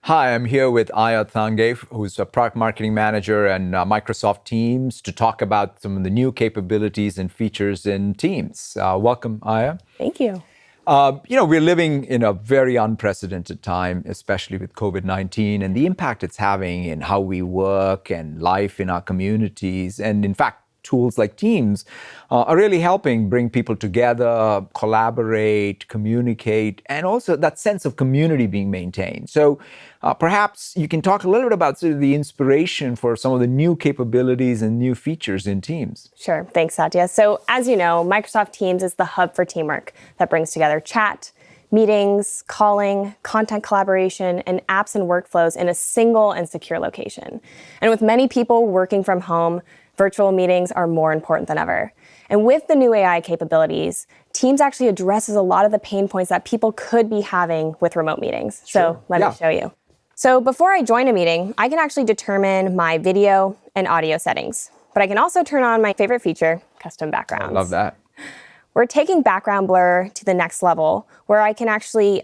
Hi, I'm here with Aya Tange, who's a product marketing manager and Microsoft Teams, to talk about some of the new capabilities and features in Teams. Welcome, Aya. Thank you. We're living in a very unprecedented time, especially with COVID-19 and the impact it's having in how we work and life in our communities. And in fact, tools like Teams are really helping bring people together, collaborate, communicate, and also that sense of community being maintained. So perhaps you can talk a little bit about sort of the inspiration for some of the new capabilities and new features in Teams. Sure. Thanks, Satya. So as you know, Microsoft Teams is the hub for teamwork that brings together chat, meetings, calling, content collaboration, and apps and workflows in a single and secure location. And with many people working from home, virtual meetings are more important than ever. And with the new AI capabilities, Teams actually addresses a lot of the pain points that people could be having with remote meetings. So let me show you. So before I join a meeting, I can actually determine my video and audio settings. But I can also turn on my favorite feature, custom backgrounds. I love that. We're taking background blur to the next level, where I can actually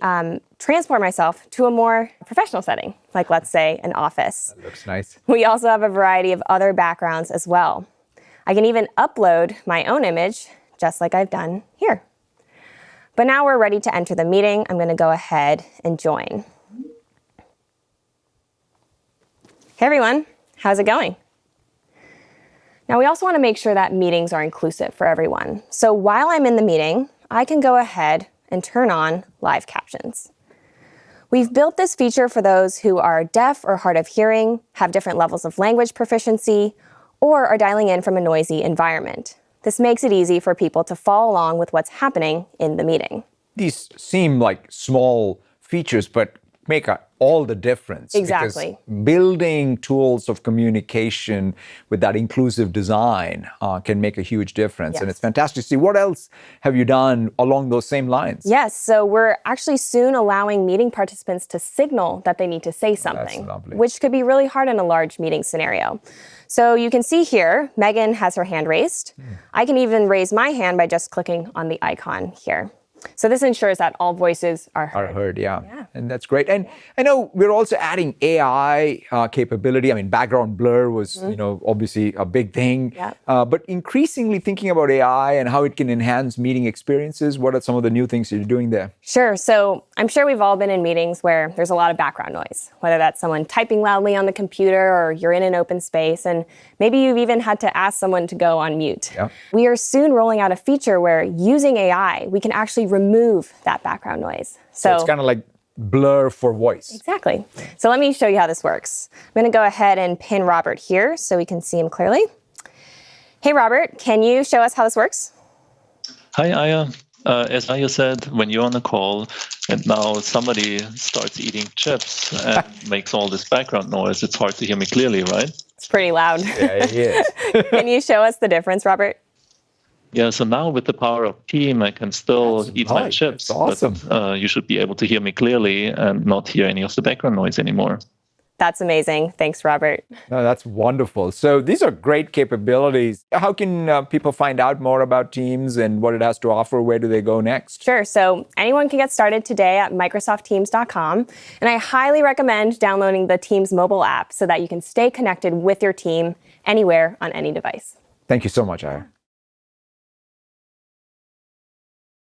transport myself to a more professional setting, like let's say an office. That looks nice. We also have a variety of other backgrounds as well. I can even upload my own image, just like I've done here. But now we're ready to enter the meeting. I'm going to go ahead and join. Hey everyone, how's it going? Now we also want to make sure that meetings are inclusive for everyone. So while I'm in the meeting, I can go ahead and turn on live captions. We've built this feature for those who are deaf or hard of hearing, have different levels of language proficiency, or are dialing in from a noisy environment. This makes it easy for people to follow along with what's happening in the meeting. These seem like small features, but make all the difference. Exactly. Because building tools of communication with that inclusive design can make a huge difference. Yes. And it's fantastic to see. What else have you done along those same lines? Yes, so we're actually soon allowing meeting participants to signal that they need to say something, which could be really hard in a large meeting scenario. So you can see here, Megan has her hand raised. I can even raise my hand by just clicking on the icon here. So this ensures that all voices are heard. Yeah. And that's great. And I know we're also adding AI capability. I mean, background blur was, obviously a big thing. Yeah. But increasingly thinking about AI and how it can enhance meeting experiences. What are some of the new things you're doing there? Sure. So I'm sure we've all been in meetings where there's a lot of background noise, whether that's someone typing loudly on the computer or you're in an open space. And maybe you've even had to ask someone to go on mute. Yeah. We are soon rolling out a feature where using AI, we can actually remove that background noise. So it's kind of like blur for voice. Exactly. So let me show you how this works. I'm going to go ahead and pin Robert here so we can see him clearly. Hey, Robert, can you show us how this works? Hi, Aya. As Aya said, when you're on a call and now somebody starts eating chips and makes all this background noise, it's hard to hear me clearly, right? It's pretty loud. Yeah, it is. Can you show us the difference, Robert? Yeah, so now with the power of Team, I can still eat my chips. That's awesome. But you should be able to hear me clearly and not hear any of the background noise anymore. That's amazing. Thanks, Robert. No, that's wonderful. So these are great capabilities. How can people find out more about Teams and what it has to offer? Where do they go next? Sure. So anyone can get started today at microsoftteams.com. And I highly recommend downloading the Teams mobile app so that you can stay connected with your team anywhere on any device. Thank you so much, Aya.